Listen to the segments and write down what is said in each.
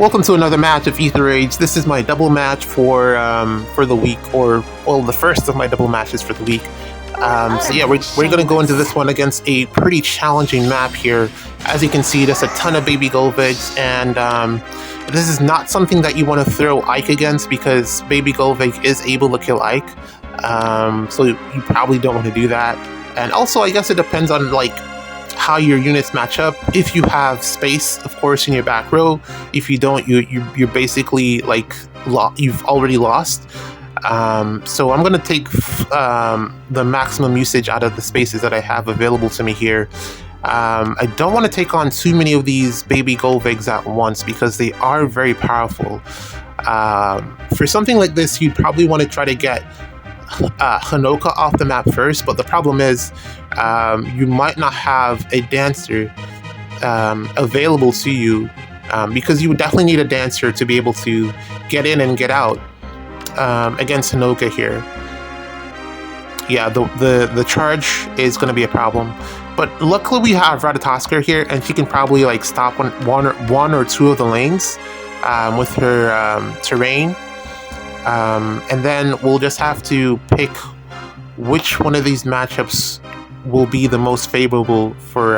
Welcome to another match of Ether Age. This is my double match for the week, or well, the first of my double matches for the week. So yeah, we're gonna go into this one against a pretty challenging map here. As you can see, there's a ton of baby Golvigs, and this is not something that you want to throw Ike against because baby Golvig is able to kill Ike. So you probably don't want to do that. And also, I guess it depends on like how your units match up. If you have space, of course, in your back row. If you don't, you're basically like you've already lost. So I'm gonna take the maximum usage out of the spaces that I have available to me here. I don't want to take on too many of these baby Golvigs at once because they are very powerful. For something like this, you'd probably want to try to get Hanoka off the map first, but the problem is you might not have a dancer available to you because you would definitely need a dancer to be able to get in and get out against Hanoka here. Yeah, the charge is going to be a problem, but luckily we have Ratatoskr here, and she can probably like stop one or two of the lanes with her terrain. And then we'll just have to pick which one of these matchups will be the most favorable for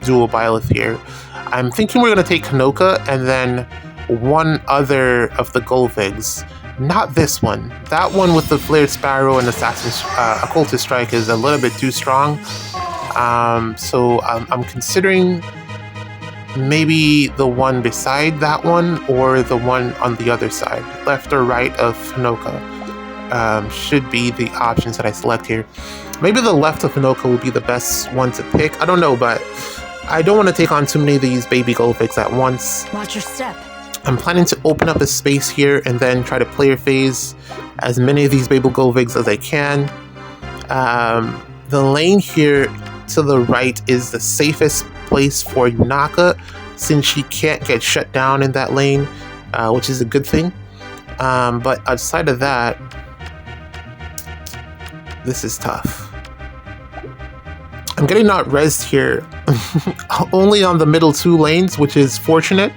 dual Byleth here. I'm thinking we're going to take Hanoka and then one other of the Golvigs. Not this one. That one with the Flared Sparrow and Assassin's Occultist Strike is a little bit too strong. So I'm considering maybe the one beside that one or the one on the other side. Left or right of Hanoka should be the options that I select here. Maybe the left of Hanoka will be the best one to pick. I don't know, but I don't want to take on too many of these baby Golvigs at once. Watch your step. I'm planning to open up a space here and then try to player phase as many of these baby Golvigs as I can. The lane here to the right is the safest place for Yunaka since she can't get shut down in that lane, which is a good thing. But outside of that, this is tough. I'm getting not rezzed here only on the middle two lanes, which is fortunate.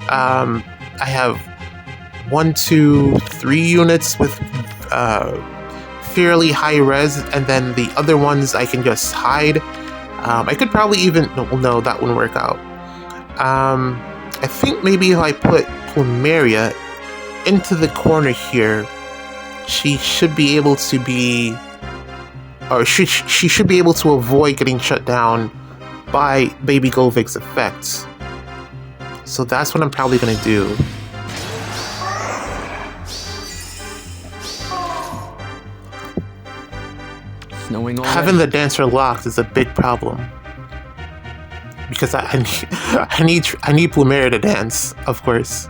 I have 1, 2, 3 units with fairly high res, and then the other ones I can just hide. I could probably even... No, that wouldn't work out. I think maybe if I put Plumeria into the corner here, she should be able to be... Or she should be able to avoid getting shut down by baby Golvig's effects. So that's what I'm probably going to do. Having the dancer locked is a big problem because I need Plumeria to dance, of course.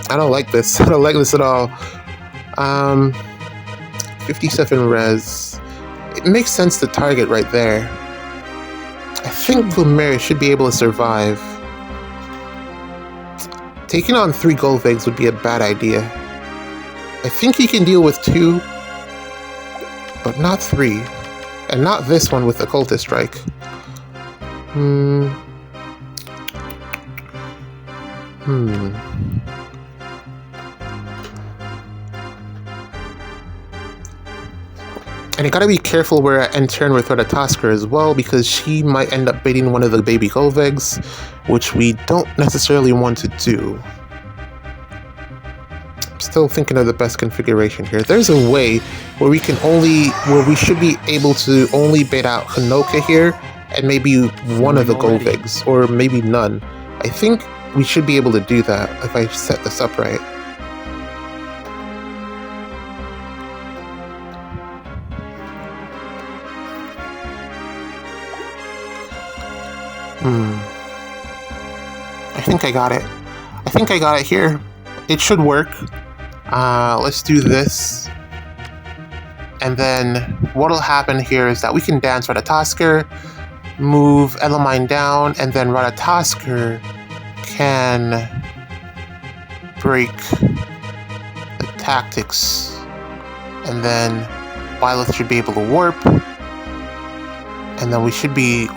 I don't like this. I don't like this at all. 57 res. It makes sense to target right there. I think Plumeria should be able to survive. Taking on 3 Golvigs would be a bad idea. I think he can deal with 2, but not 3. And not this one with Occultist Strike. And I gotta be careful where I end turn with Ratatoskr as well, because she might end up baiting one of the baby Golvigs, which we don't necessarily want to do. Still thinking of the best configuration here. There's a way where we should be able to only bait out Hanoka here and maybe one of the Golvigs, or maybe none. I think we should be able to do that if I set this up right. I think I got it. I think I got it here. It should work. Let's do this. And then what'll happen here is that we can dance Ratatoskr, move Elamine down, and then Ratatoskr can break the tactics. And then Byleth should be able to warp. and then we should be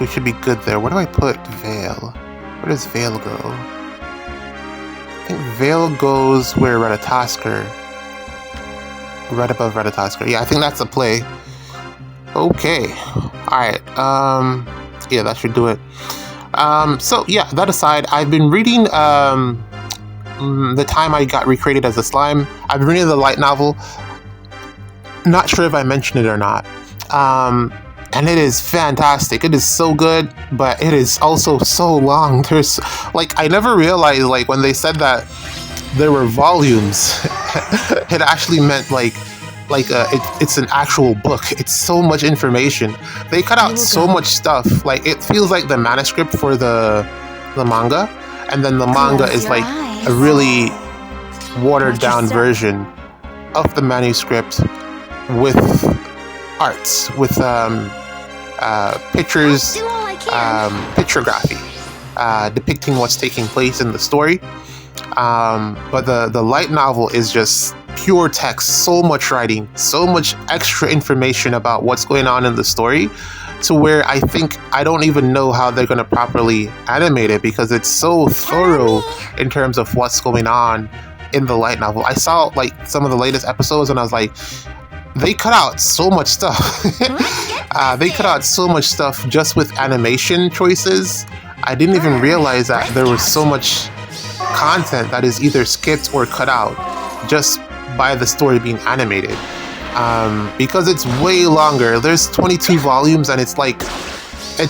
good there. Where do I put Veil? Where does Veil go? I think Veil goes where Ratatoskr. Right above Ratatoskr. Yeah, I think that's the play. Okay. Alright. Yeah, that should do it. So yeah, that aside, I've been reading the time I got recreated as a slime. I've been reading the light novel. Not sure if I mentioned it or not. And it is fantastic. It is so good, but it is also so long. There's like, I never realized, like, when they said that there were volumes, it actually meant it's an actual book. It's so much information. They cut out so much stuff. Like, it feels like the manuscript for the manga, and then the manga is like a really watered down version of the manuscript with arts, with pictures, pictography, depicting what's taking place in the story. But the light novel is just pure text, so much writing, so much extra information about what's going on in the story, to where I think I don't even know how they're going to properly animate it, because it's so thorough in terms of what's going on in the light novel. I saw like some of the latest episodes and I was like, they cut out so much stuff. They cut out so much stuff just with animation choices. I didn't even realize that there was so much content that is either skipped or cut out just by the story being animated. Because it's way longer. There's 22 volumes, and it's like a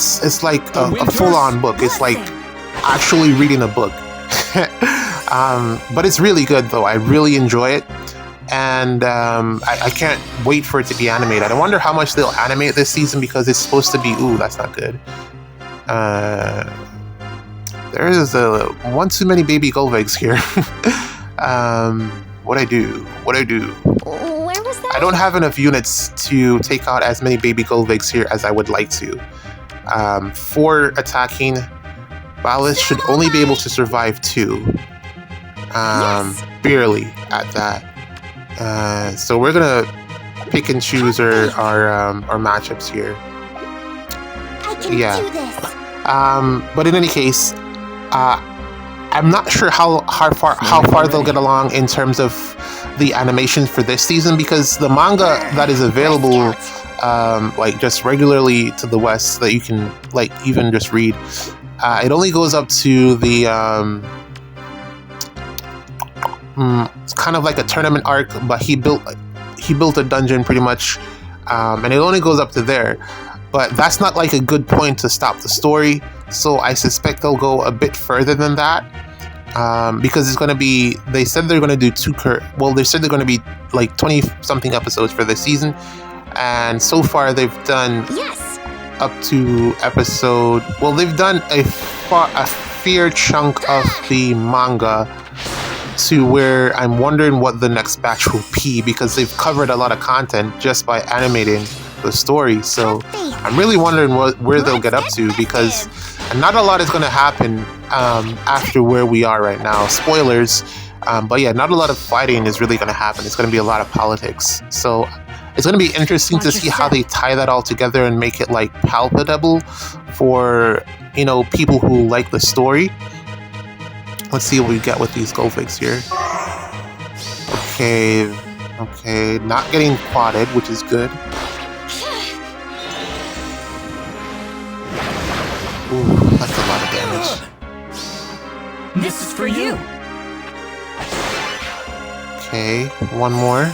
full-on book. It's like actually reading a book. But it's really good though. I really enjoy it. And I can't wait for it to be animated. I wonder how much they'll animate this season, because it's supposed to be... Ooh, that's not good. There is one too many baby Golvegs here. What I do? Where was that? I don't have enough units to take out as many baby Golvegs here as I would like to. 4 attacking. Ballas should only be able to survive 2. Barely at that. So we're gonna pick and choose our matchups here. I can do this. But in any case, I'm not sure how far they'll get along in terms of the animations for this season, because the manga that is available, like just regularly to the West, that you can like even just read, it only goes up to the it's kind of like a tournament arc, but he built a dungeon pretty much, and it only goes up to there. But that's not like a good point to stop the story, so I suspect they'll go a bit further than that, because it's going to be, they said they're going to do they said they're going to be like 20 something episodes for this season, and so far they've done up to episode, well, they've done a fair chunk of the manga, to where I'm wondering what the next batch will be, because they've covered a lot of content just by animating the story. So I'm really wondering where they'll get up to, because not a lot is going to happen after where we are right now. Spoilers, but yeah, not a lot of fighting is really going to happen. It's going to be a lot of politics. So it's going to be interesting to see how they tie that all together and make it like palpable for, you know, people who like the story. Let's see what we get with these Golvegs here. Okay, not getting quadded, which is good. Ooh, that's a lot of damage. This is for you. Okay, one more.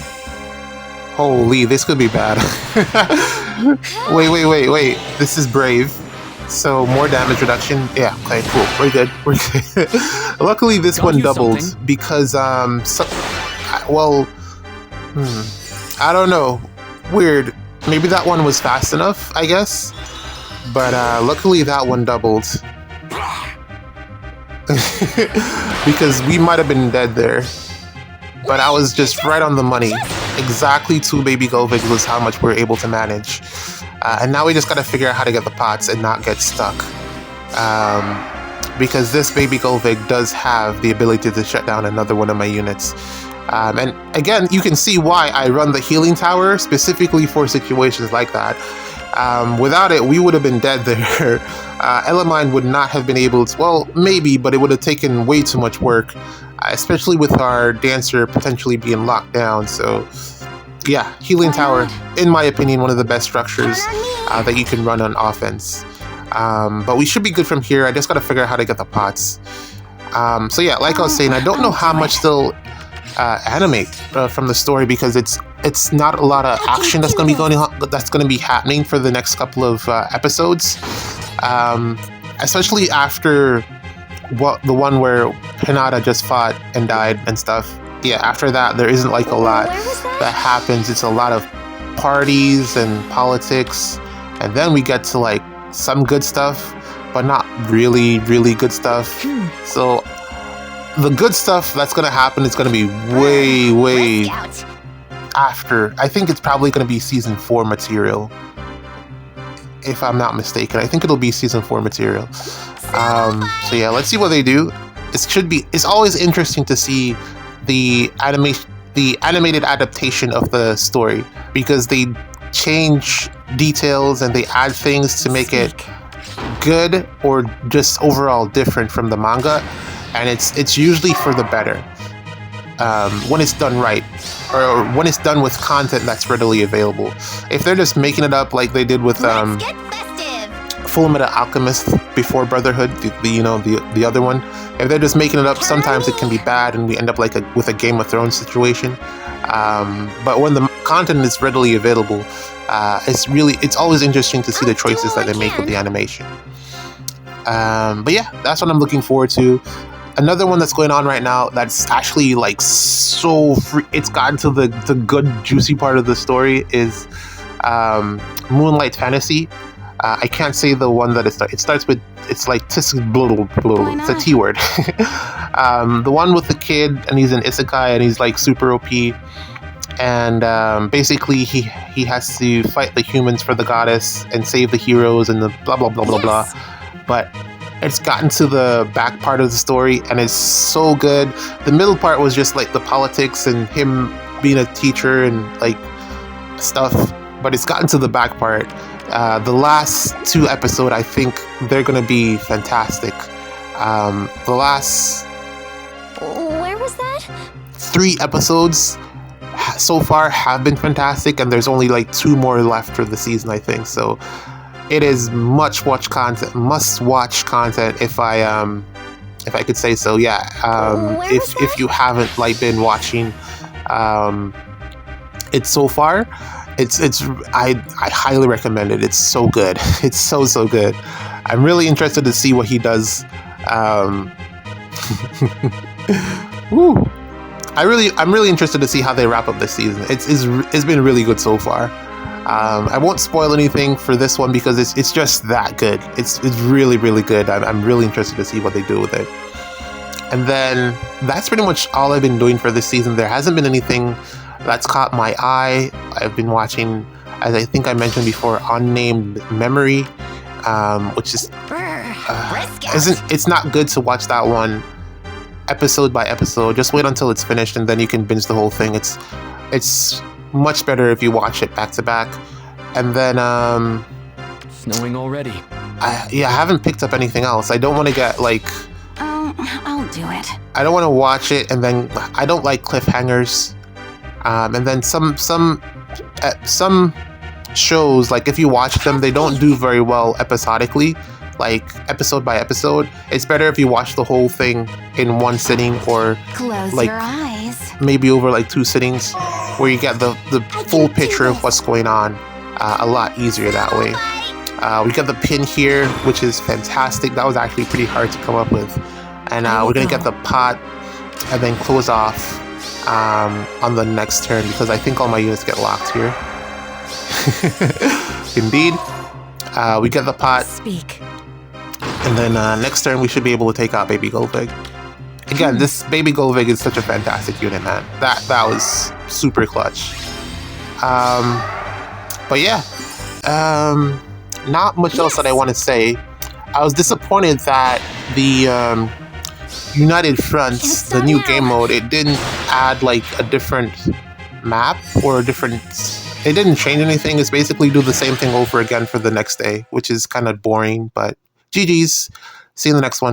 Holy, this could be bad. Wait. This is brave. So more damage reduction. Yeah, okay, cool. We're good. Luckily, this one doubled because I don't know. Weird. Maybe that one was fast enough, I guess. But luckily, that one doubled. Because we might have been dead there. But I was just right on the money. Exactly 2 baby Golvegs was how much we're able to manage. And now we just gotta figure out how to get the pots and not get stuck. Because this baby Golveg does have the ability to shut down another one of my units. And again, you can see why I run the healing tower specifically for situations like that. Without it, we would have been dead there. Elamine would not have been able to, well, maybe, but it would have taken way too much work, especially with our dancer potentially being locked down. So, yeah, Healing Tower, in my opinion, one of the best structures that you can run on offense. But we should be good from here. I just got to figure out how to get the pots. So yeah, like I was saying, I don't know how much they'll animate from the story because it's not a lot of action that's going to be going on, that's going to be happening for the next couple of episodes, especially after the one where Hinata just fought and died and stuff. Yeah, after that there isn't like a lot that happens. It's a lot of parties and politics, and then we get to like some good stuff, but not really good stuff. So the good stuff that's going to happen is going to be way after. I think it's probably going to be season 4 material, if I'm not mistaken. I think it'll be season 4 material. So yeah, let's see what they do. It's always interesting to see the animated adaptation of the story, because they change details and they add things to make it good or just overall different from the manga, and it's usually for the better when it's done right, or when it's done with content that's readily available. If they're just making it up like they did with Fullmetal Alchemist before Brotherhood, the other one, if they're just making it up, sometimes it can be bad and we end up like with a Game of Thrones situation. But when the content is readily available, it's always interesting to see the choices that they make with the animation. But yeah, that's what I'm looking forward to. Another one that's going on right now that's actually like so it's gotten to the good juicy part of the story is Moonlight Fantasy. I can't say the one that it starts with. It's like it's a T word. The one with the kid, and he's an isekai, and he's like super OP, and basically he has to fight the humans for the goddess and save the heroes and the blah blah blah blah blah. But it's gotten to the back part of the story, and it's so good. The middle part was just like the politics and him being a teacher and like stuff, but it's gotten to the back part. The last 2 episodes, I think they're gonna be fantastic. The last Where was that? 3 episodes so far have been fantastic, and there's only like 2 more left for the season, I think. So it is must watch content, if I could say so. Yeah. If you haven't like been watching it so far, I highly recommend it. It's so good. It's so good. I'm really interested to see what he does. Woo. I'm really interested to see how they wrap up this season. It's been really good so far. I won't spoil anything for this one because it's just that good. It's really good. I'm really interested to see what they do with it. And then that's pretty much all I've been doing for this season. There hasn't been anything that's caught my eye. I've been watching, as I think I mentioned before, Unnamed Memory, which is it's not good to watch that one episode by episode. Just wait until it's finished and then you can binge the whole thing. It's much better if you watch it back to back. And then snowing already. I haven't picked up anything else. I don't want to get like I'll do it. I don't want to watch it and then I don't like cliffhangers. And then some shows, like if you watch them, they don't do very well episodically, like episode by episode. It's better if you watch the whole thing in one sitting, or Close like your eyes. maybe over like 2 sittings, where you get the full picture of what's going on a lot easier that way. We got the pin here, which is fantastic. That was actually pretty hard to come up with. And we're gonna get the pot and then close off on the next turn, because I think all my units get locked here. Indeed. We get the pot. Speak. And then next turn we should be able to take out Baby Golvig. Again, this Baby Golvig is such a fantastic unit, man. That was super clutch. But yeah, not much else that I want to say. I was disappointed that the United Fronts, the new game mode, it didn't add like a different map or a different It didn't change anything. It's basically do the same thing over again for the next day, which is kind of boring, but GG's. See you in the next one.